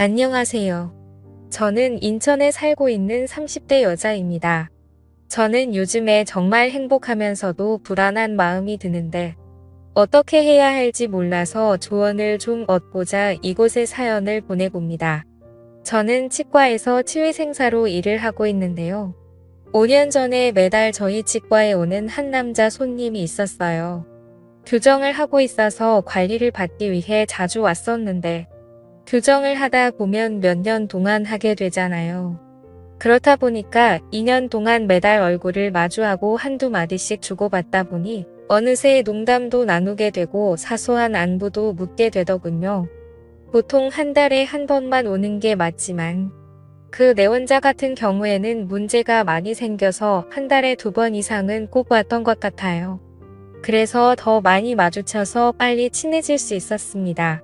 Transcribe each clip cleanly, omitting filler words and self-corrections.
안녕하세요. 저는 인천에 살고 있는 30대 여자입니다. 저는 요즘에 정말 행복하면서도 불안한 마음이 드는데 어떻게 해야 할지 몰라서 조언을 좀 얻고자 이곳에 사연을 보내봅니다. 저는 치과에서 치위생사로 일을 하고 있는데요. 5년 전에 매달 저희 치과에 오는 한 남자 손님이 있었어요. 교정을 하고 있어서 관리를 받기 위해 자주 왔었는데 교정을 하다 보면 몇 년 동안 하게 되잖아요. 그렇다 보니까 2년 동안 매달 얼굴을 마주하고 한두 마디씩 주고받다 보니 어느새 농담도 나누게 되고 사소한 안부도 묻게 되더군요. 보통 한 달에 한 번만 오는 게 맞지만 그 내원자 같은 경우에는 문제가 많이 생겨서 한 달에 2번 이상은 꼭 왔던 것 같아요. 그래서 더 많이 마주쳐서 빨리 친해질 수 있었습니다.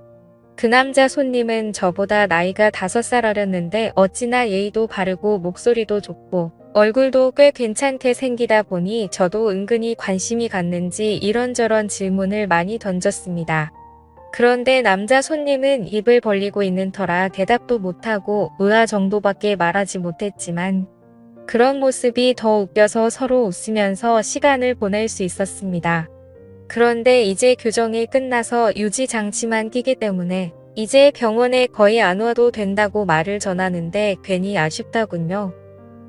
그 남자 손님은 저보다 나이가 5살 어렸는데 어찌나 예의도 바르고 목소리도 좋고 얼굴도 꽤 괜찮게 생기다 보니 저도 은근히 관심이 갔는지 이런저런 질문을 많이 던졌습니다. 그런데 남자 손님은 입을 벌리고 있는 터라 대답도 못하고 의아 정도밖에 말하지 못했지만 그런 모습이 더 웃겨서 서로 웃으면서 시간을 보낼 수 있었습니다. 그런데 이제 교정이 끝나서 유지 장치만 끼기 때문에 이제 병원에 거의 안 와도 된다고 말을 전하는데 괜히 아쉽다군요.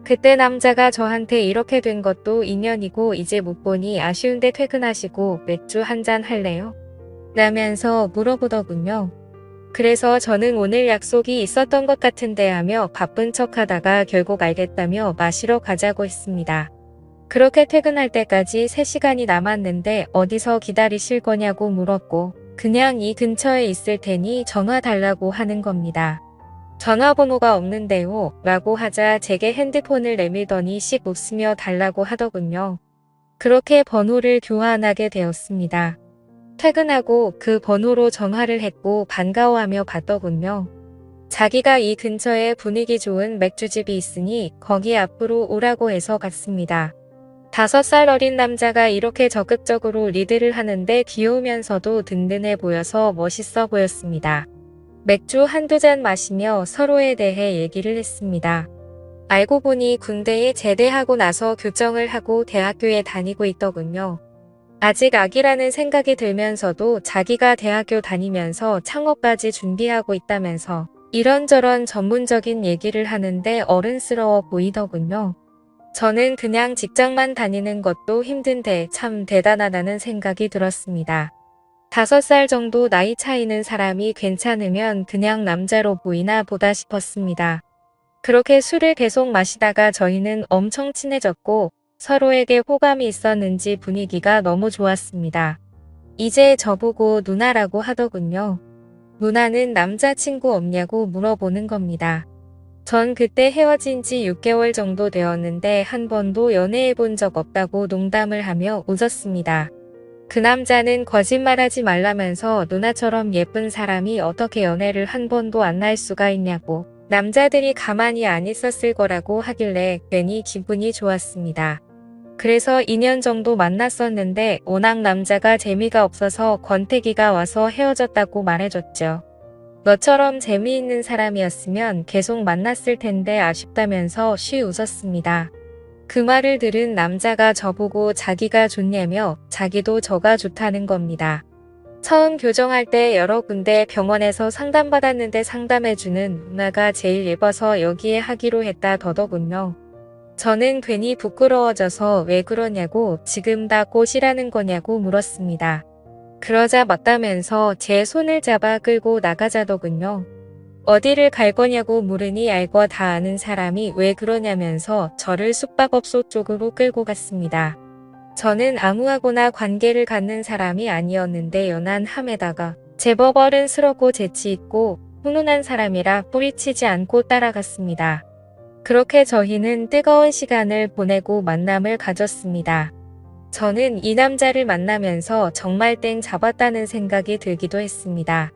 그때 남자가 저한테 이렇게 된 것도 인연이고 이제 못 보니 아쉬운데 퇴근하시고 맥주 한잔 할래요? 라면서 물어보더군요. 그래서 저는 오늘 약속이 있었던 것 같은데 하며 바쁜 척 하다가 결국 알겠다며 마시러 가자고 했습니다. 그렇게 퇴근할 때까지 3시간이 남았는데 어디서 기다리실 거냐고 물었고 그냥 이 근처에 있을 테니 전화 달라고 하는 겁니다. 전화번호가 없는데요 라고 하자 제게 핸드폰을 내밀더니 씩 웃으며 달라고 하더군요. 그렇게 번호를 교환하게 되었습니다. 퇴근하고 그 번호로 전화를 했고 반가워하며 받더군요. 자기가 이 근처에 분위기 좋은 맥주집이 있으니 거기 앞으로 오라고 해서 갔습니다. 5살 어린 남자가 이렇게 적극적으로 리드를 하는데 귀여우면서도 든든해 보여서 멋있어 보였습니다. 맥주 한두 잔 마시며 서로에 대해 얘기를 했습니다. 알고 보니 군대에 제대하고 나서 교정을 하고 대학교에 다니고 있더군요. 아직 아기라는 생각이 들면서도 자기가 대학교 다니면서 창업까지 준비하고 있다면서 이런저런 전문적인 얘기를 하는데 어른스러워 보이더군요. 저는 그냥 직장만 다니는 것도 힘든데 참 대단하다는 생각이 들었습니다. 5살 정도 나이 차이는 사람이 괜찮으면 그냥 남자로 보이나 보다 싶었습니다. 그렇게 술을 계속 마시다가 저희는 엄청 친해졌고 서로에게 호감이 있었는지 분위기가 너무 좋았습니다. 이제 저보고 누나라고 하더군요. 누나는 남자친구 없냐고 물어보는 겁니다. 전 그때 헤어진 지 6개월 정도 되었는데 한 번도 연애해 본 적 없다고 농담을 하며 웃었습니다. 그 남자는 거짓말하지 말라면서 누나처럼 예쁜 사람이 어떻게 연애를 한 번도 안 할 수가 있냐고 남자들이 가만히 안 있었을 거라고 하길래 괜히 기분이 좋았습니다. 그래서 2년 정도 만났었는데 워낙 남자가 재미가 없어서 권태기가 와서 헤어졌다고 말해줬죠. 너처럼 재미있는 사람이었으면 계속 만났을 텐데 아쉽다면서 쉬 웃었습니다. 그 말을 들은 남자가 저보고 자기가 좋냐며 자기도 저가 좋다는 겁니다. 처음 교정할 때 여러 군데 병원에서 상담받았는데 상담해주는 누나가 제일 예뻐서 여기에 하기로 했다 더더군요. 저는 괜히 부끄러워져서 왜 그러냐고 지금 다 꽃이라는 거냐고 물었습니다. 그러자 맞다면서 제 손을 잡아 끌고 나가자더군요. 어디를 갈 거냐고 물으니 알고 다 아는 사람이 왜 그러냐면서 저를 숙박업소 쪽으로 끌고 갔습니다. 저는 아무하고나 관계를 갖는 사람이 아니었는데 연한함에다가 제법 어른스럽고 재치있고 훈훈한 사람이라 뿌리치지 않고 따라갔습니다. 그렇게 저희는 뜨거운 시간을 보내고 만남을 가졌습니다. 저는 이 남자를 만나면서 정말 땡 잡았다는 생각이 들기도 했습니다.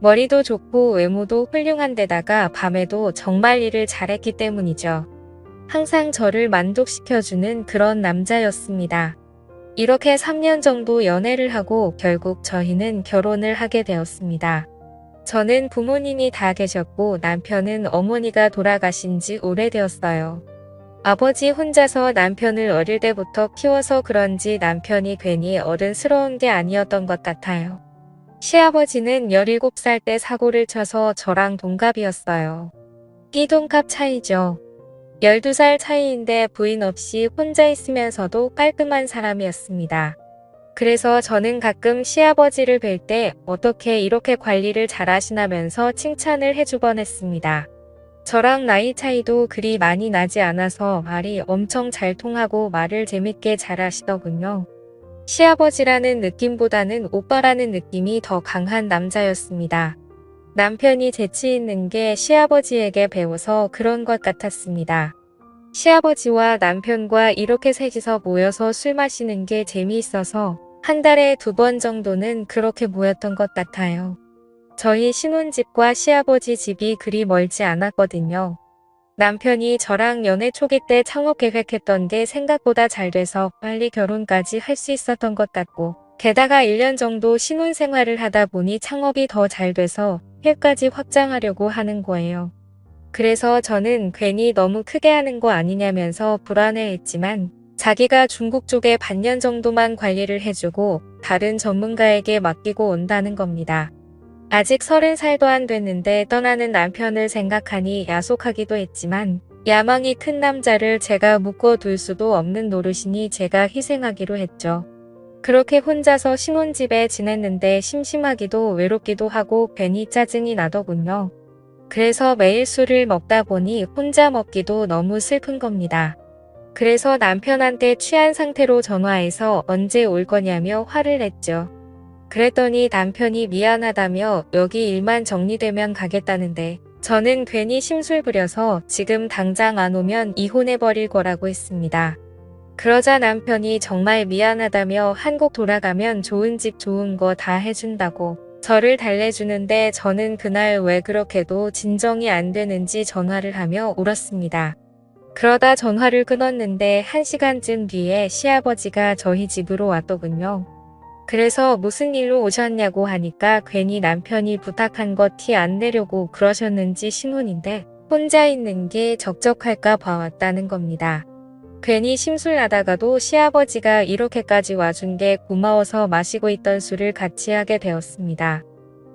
머리도 좋고 외모도 훌륭한 데다가 밤에도 정말 일을 잘했기 때문이죠. 항상 저를 만족시켜주는 그런 남자였습니다. 이렇게 3년 정도 연애를 하고 결국 저희는 결혼을 하게 되었습니다. 저는 부모님이 다 계셨고 남편은 어머니가 돌아가신 지 오래되었어요. 아버지 혼자서 남편을 어릴 때부터 키워서 그런지 남편이 괜히 어른스러운 게 아니었던 것 같아요. 시아버지는 17살 때 사고를 쳐서 저랑 동갑이었어요. 띠동갑 차이죠. 12살 차이인데 부인 없이 혼자 있으면서도 깔끔한 사람이었습니다. 그래서 저는 가끔 시아버지를 뵐 때 어떻게 이렇게 관리를 잘하시나면서 칭찬을 해주곤 했습니다. 저랑 나이 차이도 그리 많이 나지 않아서 말이 엄청 잘 통하고 말을 재밌게 잘하시더군요. 시아버지라는 느낌보다는 오빠라는 느낌이 더 강한 남자였습니다. 남편이 재치 있는 게 시아버지에게 배워서 그런 것 같았습니다. 시아버지와 남편과 이렇게 셋이서 모여서 술 마시는 게 재미있어서 한 달에 2번 정도는 그렇게 모였던 것 같아요. 저희 신혼집과 시아버지 집이 그리 멀지 않았거든요. 남편이 저랑 연애 초기 때 창업 계획했던 게 생각보다 잘 돼서 빨리 결혼까지 할 수 있었던 것 같고, 게다가 1년 정도 신혼생활을 하다 보니 창업이 더 잘 돼서 해까지 확장하려고 하는 거예요. 그래서 저는 괜히 너무 크게 하는 거 아니냐면서 불안해했지만 자기가 중국 쪽에 반년 정도만 관리를 해주고 다른 전문가에게 맡기고 온다는 겁니다. 아직 30살도 안 됐는데 떠나는 남편을 생각하니 야속하기도 했지만 야망이 큰 남자를 제가 묶어둘 수도 없는 노릇이니 제가 희생하기로 했죠. 그렇게 혼자서 신혼집에 지냈는데 심심하기도 외롭기도 하고 괜히 짜증이 나더군요. 그래서 매일 술을 먹다 보니 혼자 먹기도 너무 슬픈 겁니다. 그래서 남편한테 취한 상태로 전화해서 언제 올 거냐며 화를 냈죠. 그랬더니 남편이 미안하다며 여기 일만 정리되면 가겠다는데 저는 괜히 심술 부려서 지금 당장 안 오면 이혼해버릴 거라고 했습니다. 그러자 남편이 정말 미안하다며 한국 돌아가면 좋은 집 좋은 거 다 해준다고 저를 달래주는데 저는 그날 왜 그렇게도 진정이 안 되는지 전화를 하며 울었습니다. 그러다 전화를 끊었는데 1시간쯤 뒤에 시아버지가 저희 집으로 왔더군요. 그래서 무슨 일로 오셨냐고 하니까 괜히 남편이 부탁한 거 티 안 내려고 그러셨는지 신혼인데 혼자 있는 게 적적할까 봐왔다는 겁니다. 괜히 심술나다가도 시아버지가 이렇게까지 와준 게 고마워서 마시고 있던 술을 같이 하게 되었습니다.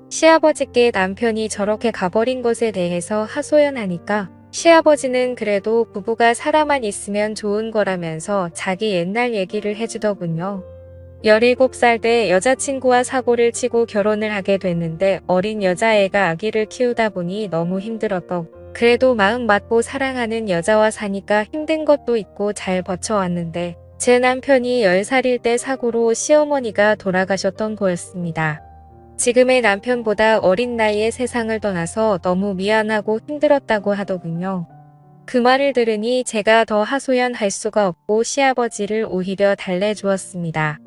시아버지께 남편이 저렇게 가버린 것에 대해서 하소연하니까 시아버지는 그래도 부부가 살아만 있으면 좋은 거라면서 자기 옛날 얘기를 해주더군요. 17살 때 여자친구와 사고를 치고 결혼을 하게 됐는데 어린 여자애가 아기를 키우다 보니 너무 힘들었고 그래도 마음 맞고 사랑하는 여자와 사니까 힘든 것도 있고 잘 버텨왔는데 제 남편이 10살일 때 사고로 시어머니가 돌아가셨던 거였습니다. 지금의 남편보다 어린 나이에 세상을 떠나서 너무 미안하고 힘들었다고 하더군요. 그 말을 들으니 제가 더 하소연할 수가 없고 시아버지를 오히려 달래주었습니다.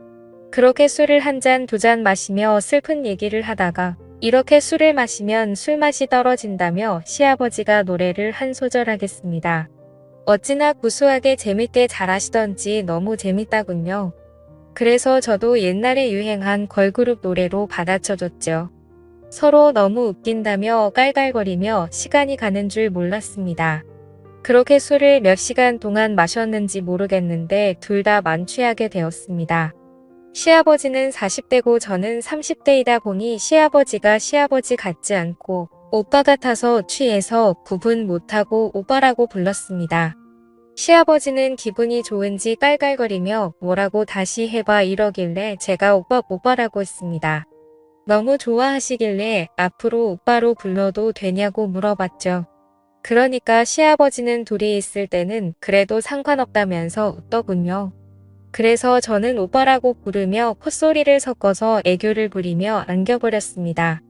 그렇게 술을 한 잔, 2잔 마시며 슬픈 얘기를 하다가 이렇게 술을 마시면 술맛이 떨어진다며 시아버지가 노래를 한 소절 하겠습니다. 어찌나 구수하게 재밌게 잘하시던지 너무 재밌다군요. 그래서 저도 옛날에 유행한 걸그룹 노래로 받아쳐줬죠. 서로 너무 웃긴다며 깔깔거리며 시간이 가는 줄 몰랐습니다. 그렇게 술을 몇 시간 동안 마셨는지 모르겠는데 둘 다 만취하게 되었습니다. 시아버지는 40대고 저는 30대이다 보니 시아버지가 시아버지 같지 않고 오빠 같아서 취해서 구분 못하고 오빠라고 불렀습니다. 시아버지는 기분이 좋은지 깔깔거리며 뭐라고 다시 해봐 이러길래 제가 오빠라고 했습니다. 너무 좋아하시길래 앞으로 오빠로 불러도 되냐고 물어봤죠. 그러니까 시아버지는 둘이 있을 때는 그래도 상관없다면서 웃더군요. 그래서 저는 오빠라고 부르며 콧소리를 섞어서 애교를 부리며 안겨버렸습니다.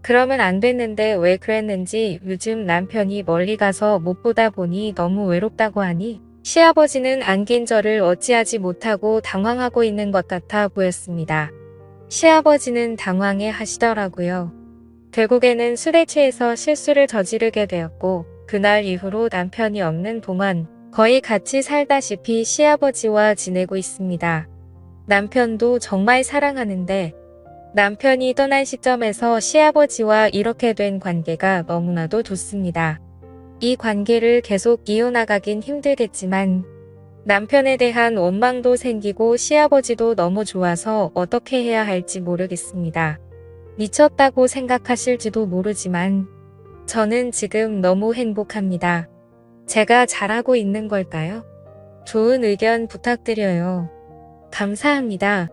그러면 안 됐는데 왜 그랬는지 요즘 남편이 멀리 가서 못 보다 보니 너무 외롭다고 하니 시아버지는 안긴 저를 어찌하지 못하고 당황하고 있는 것 같아 보였습니다. 시아버지는 당황해 하시더라고요. 결국에는 술에 취해서 실수를 저지르게 되었고 그날 이후로 남편이 없는 동안 거의 같이 살다시피 시아버지와 지내고 있습니다. 남편도 정말 사랑하는데 남편이 떠난 시점에서 시아버지와 이렇게 된 관계가 너무나도 좋습니다. 이 관계를 계속 이어나가긴 힘들겠지만 남편에 대한 원망도 생기고 시아버지도 너무 좋아서 어떻게 해야 할지 모르겠습니다. 미쳤다고 생각하실지도 모르지만 저는 지금 너무 행복합니다. 제가 잘하고 있는 걸까요? 좋은 의견 부탁드려요. 감사합니다.